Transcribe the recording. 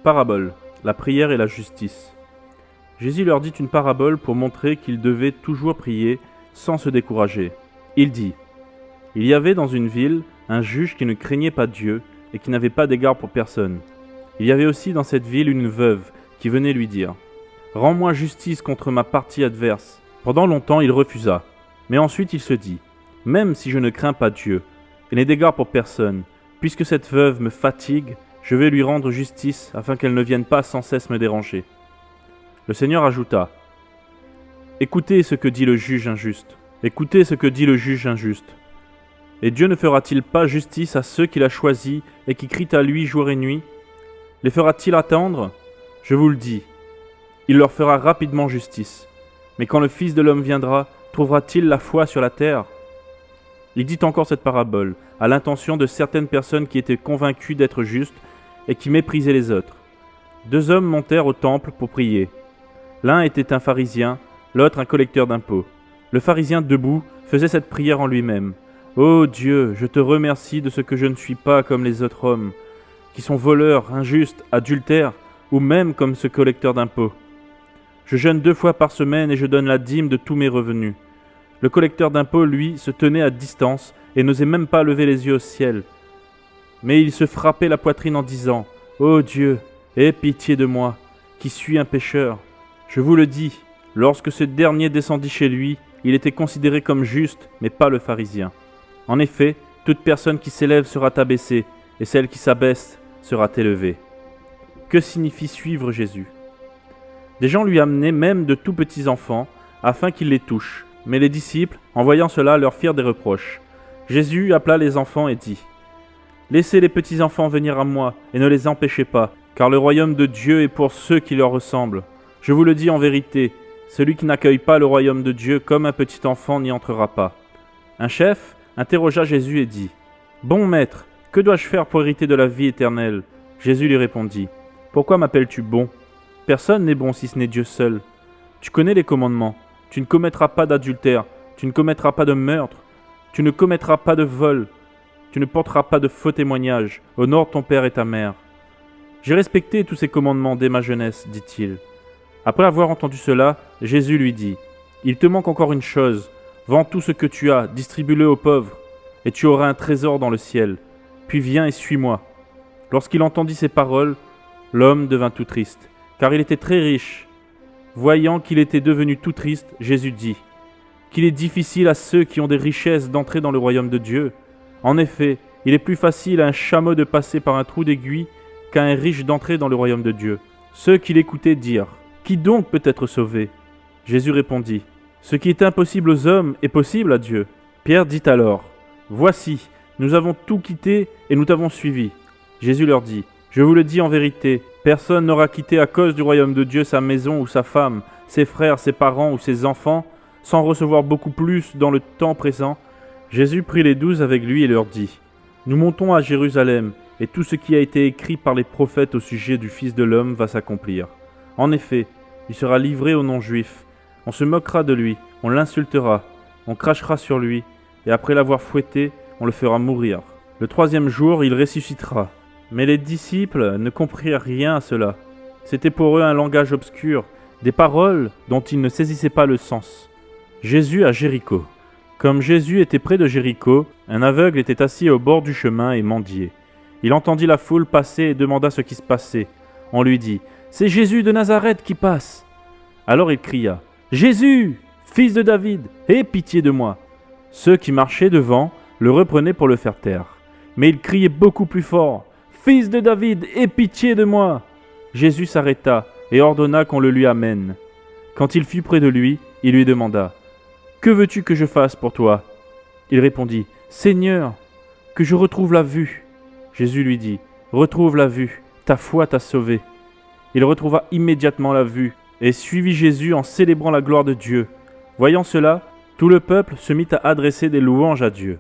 Parabole, la prière et la justice. Jésus leur dit une parabole pour montrer qu'ils devaient toujours prier sans se décourager. Il dit : Il y avait dans une ville un juge qui ne craignait pas Dieu et qui n'avait pas d'égard pour personne. Il y avait aussi dans cette ville une veuve qui venait lui dire : Rends-moi justice contre ma partie adverse. Pendant longtemps, il refusa. Mais ensuite il se dit : Même si je ne crains pas Dieu et n'ai d'égard pour personne, puisque cette veuve me fatigue, je vais lui rendre justice afin qu'elle ne vienne pas sans cesse me déranger. Le Seigneur ajouta : Écoutez ce que dit le juge injuste. Écoutez ce que dit le juge injuste. Et Dieu ne fera-t-il pas justice à ceux qu'il a choisis et qui crient à lui jour et nuit ? Les fera-t-il attendre ? Je vous le dis, il leur fera rapidement justice. Mais quand le Fils de l'homme viendra, trouvera-t-il la foi sur la terre ? Il dit encore cette parabole à l'intention de certaines personnes qui étaient convaincues d'être justes et qui méprisaient les autres. 2 hommes montèrent au temple pour prier. L'un était un pharisien, l'autre un collecteur d'impôts. Le pharisien debout faisait cette prière en lui-même. « Ô Dieu, je te remercie de ce que je ne suis pas comme les autres hommes, qui sont voleurs, injustes, adultères, ou même comme ce collecteur d'impôts. Je jeûne 2 fois par semaine et je donne la dîme de tous mes revenus. » Le collecteur d'impôts, lui, se tenait à distance et n'osait même pas lever les yeux au ciel. Mais il se frappait la poitrine en disant : « Ô Dieu, aie pitié de moi, qui suis un pécheur. » Je vous le dis, lorsque ce dernier descendit chez lui, il était considéré comme juste, mais pas le pharisien. En effet, toute personne qui s'élève sera abaissée, et celle qui s'abaisse sera élevée. Que signifie suivre Jésus ? Des gens lui amenaient même de tout petits enfants, afin qu'ils les touchent. Mais les disciples, en voyant cela, leur firent des reproches. Jésus appela les enfants et dit : « Laissez les petits enfants venir à moi, et ne les empêchez pas, car le royaume de Dieu est pour ceux qui leur ressemblent. Je vous le dis en vérité, celui qui n'accueille pas le royaume de Dieu comme un petit enfant n'y entrera pas. » Un chef interrogea Jésus et dit : « Bon maître, que dois-je faire pour hériter de la vie éternelle ?» Jésus lui répondit : « Pourquoi m'appelles-tu bon ? Personne n'est bon si ce n'est Dieu seul. Tu connais les commandements. Tu ne commettras pas d'adultère, tu ne commettras pas de meurtre, tu ne commettras pas de vol, tu ne porteras pas de faux témoignages, honore ton père et ta mère. J'ai respecté tous ces commandements dès ma jeunesse, dit-il. Après avoir entendu cela, Jésus lui dit : Il te manque encore une chose. Vends tout ce que tu as, distribue-le aux pauvres, et tu auras un trésor dans le ciel. Puis viens et suis-moi. Lorsqu'il entendit ces paroles, l'homme devint tout triste, car il était très riche. Voyant qu'il était devenu tout triste, Jésus dit qu'il est difficile à ceux qui ont des richesses d'entrer dans le royaume de Dieu. En effet, il est plus facile à un chameau de passer par un trou d'aiguille qu'à un riche d'entrer dans le royaume de Dieu. Ceux qui l'écoutaient dirent : Qui donc peut être sauvé ? Jésus répondit : Ce qui est impossible aux hommes est possible à Dieu. Pierre dit alors : Voici, nous avons tout quitté et nous t'avons suivi. Jésus leur dit : Je vous le dis en vérité, personne n'aura quitté à cause du royaume de Dieu sa maison ou sa femme, ses frères, ses parents ou ses enfants, sans recevoir beaucoup plus dans le temps présent. Jésus prit les 12 avec lui et leur dit : Nous montons à Jérusalem, et tout ce qui a été écrit par les prophètes au sujet du Fils de l'homme va s'accomplir. En effet, il sera livré aux non-juifs. On se moquera de lui, on l'insultera, on crachera sur lui, et après l'avoir fouetté, on le fera mourir. Le 3e jour, il ressuscitera. Mais les disciples ne comprirent rien à cela. C'était pour eux un langage obscur, des paroles dont ils ne saisissaient pas le sens. Jésus à Jéricho. Comme Jésus était près de Jéricho, un aveugle était assis au bord du chemin et mendiait. Il entendit la foule passer et demanda ce qui se passait. On lui dit : « C'est Jésus de Nazareth qui passe. » Alors il cria : « Jésus, fils de David, aie pitié de moi. » Ceux qui marchaient devant le reprenaient pour le faire taire. Mais il criait beaucoup plus fort : « Fils de David, aie pitié de moi !» Jésus s'arrêta et ordonna qu'on le lui amène. Quand il fut près de lui, il lui demanda : « Que veux-tu que je fasse pour toi ?» Il répondit : « Seigneur, que je retrouve la vue. » Jésus lui dit : « Retrouve la vue, ta foi t'a sauvé. » Il retrouva immédiatement la vue et suivit Jésus en célébrant la gloire de Dieu. Voyant cela, tout le peuple se mit à adresser des louanges à Dieu.